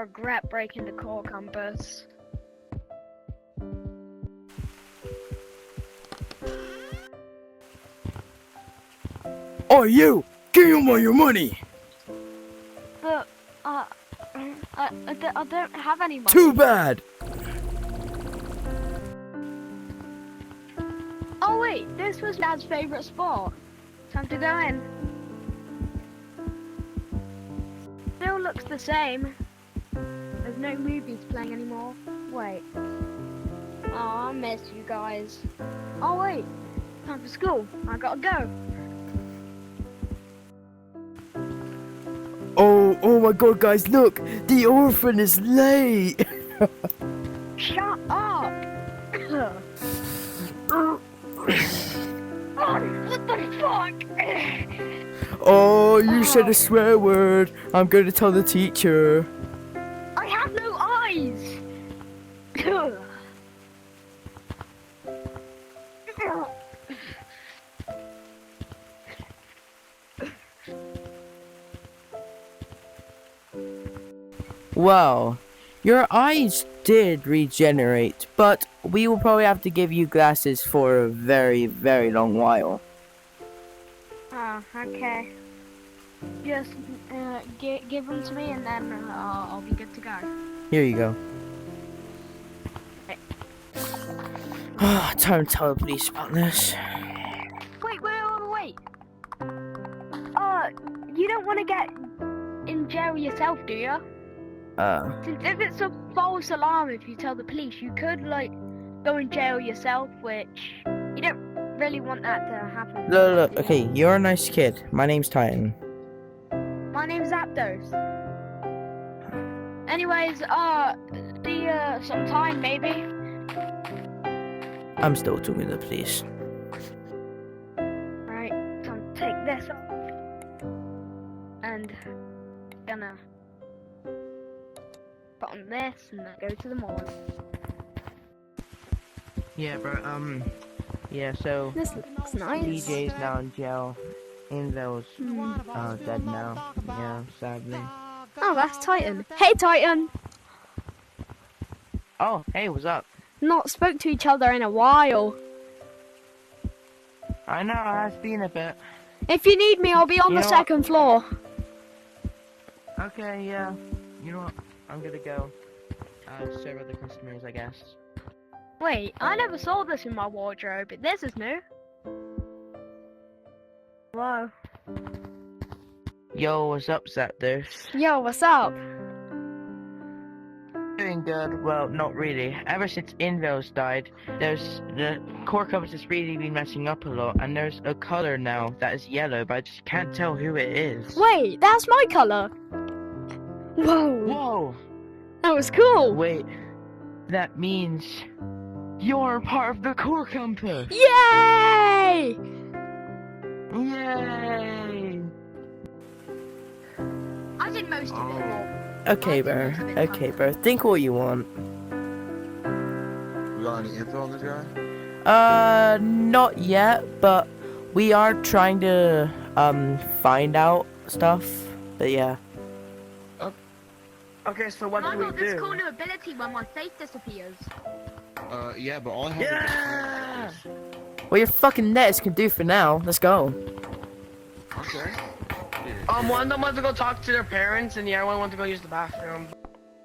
regret breaking the core compass. Oh, you! Give me all your money! But, I don't have any money. Too bad! Oh wait, this was Dad's favourite spot. Time to go in. Still looks the same. There's no movies playing anymore. Wait. Oh, I miss you guys. Oh wait, time for school. I gotta go. Oh my god, guys, look! The orphan is late! Shut up! Oh, what the fuck? Oh, you said a swear word. I'm going to tell the teacher. I have no eyes! Well, your eyes did regenerate, but we will probably have to give you glasses for a very, very long while. Oh, okay. Just give them to me and then I'll be good to go. Here you go. Okay. Time to tell the police about this. Wait. You don't want to get in jail yourself, do you? Since if it's a false alarm, if you tell the police, you could, like, go in jail yourself, which you don't really want that to happen. Look, okay, you're a nice kid. My name's Titan. My name's Zapdos. Anyways, see you sometime, maybe. I'm still talking to the police. Right, time to take this off. And gonna put on this and then go to the mall. Yeah, bro, yeah, so This looks nice. DJ's now in jail. Invel's dead now. Yeah, sadly. Oh, that's Titan. Hey, Titan! Oh, hey, what's up? Not spoke to each other in a while. I know, it has been a bit. If you need me, I'll be on You the know second floor. Okay, yeah. You know what? I'm gonna go serve other customers, I guess. Wait, I never saw this in my wardrobe, but this is new. Hello. Yo, what's up, Zapdos? Yo, what's up? Doing good. Well, not really. Ever since Invel's died, the core compass has really been messing up a lot, and there's a color now that is yellow, but I just can't tell who it is. Wait, that's my color. Whoa, Whoa! that was cool. Wait, that means you're part of the core compass. Yay! Yay! I did most of it. Okay, bro. Okay, bro. Think what you want. We got any info on this guy? Not yet, but we are trying to find out stuff. But yeah. Okay, so what do we got this do? cool new ability when my face disappears. Yeah, but all I have Yeah! What your fucking nets can do for now. Let's go. Okay. One of them wants to go talk to their parents, and the other one wants to go use the bathroom.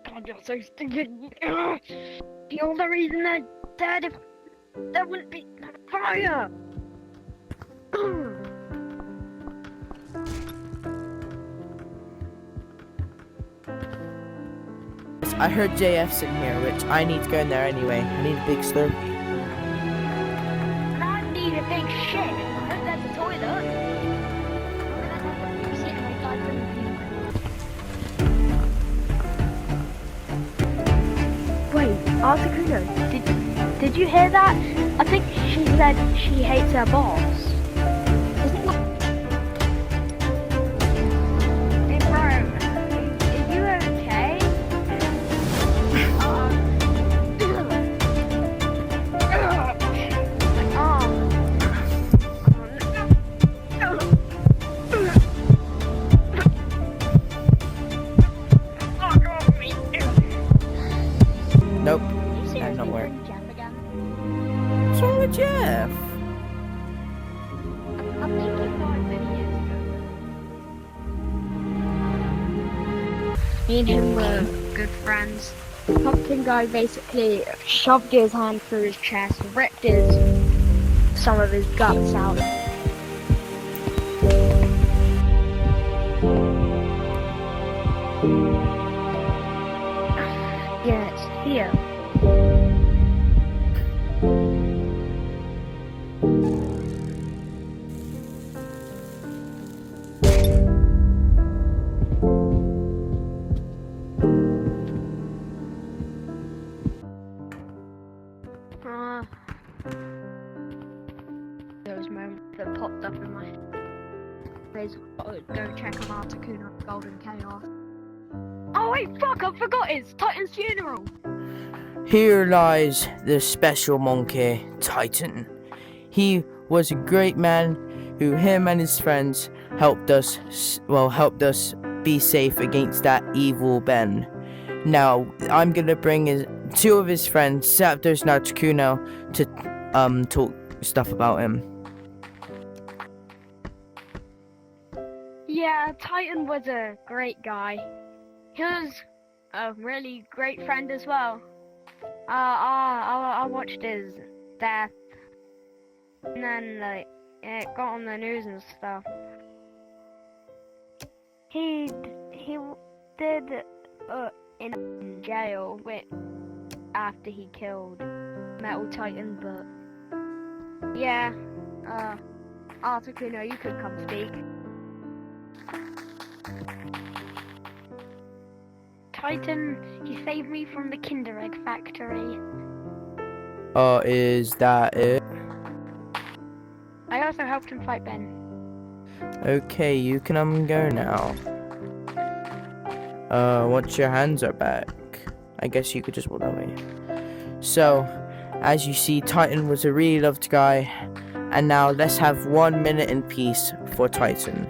God, you're so stupid. The only reason I died if there wouldn't be fire. I heard JF's in here, which I need to go in there anyway. I need a big slurpee. And I need a big shit. I hope there's a toilet. Wait, Articuno, did you hear that? I think she said she hates her boss. Hey bro, are you okay? Fuck off me! Me and him were good friends. The pumpkin guy basically shoved his hand through his chest, ripped some of his guts out. Yeah, it's here. Those moments that popped up in my head. Go check on Articuno Golden Chaos. Oh wait, fuck! I forgot it's Titan's funeral. Here lies the special monkey, Titan. He was a great man who him and his friends helped us be safe against that evil Ben. Now, I'm gonna bring two of his friends, Zapdos and Articuno, to talk stuff about him. Yeah, Titan was a great guy. He was a really great friend as well. I watched his death, and then like it got on the news and stuff. He did in jail after he killed Metal Titan, but yeah, Articuno, you could come speak. Titan, he saved me from the Kinder Egg factory. Is that it? I also helped him fight Ben. Okay, you can go now. Once your hands are back, I guess you could just tell me. So, as you see, Titan was a really loved guy, and now let's have 1 minute in peace for Titan.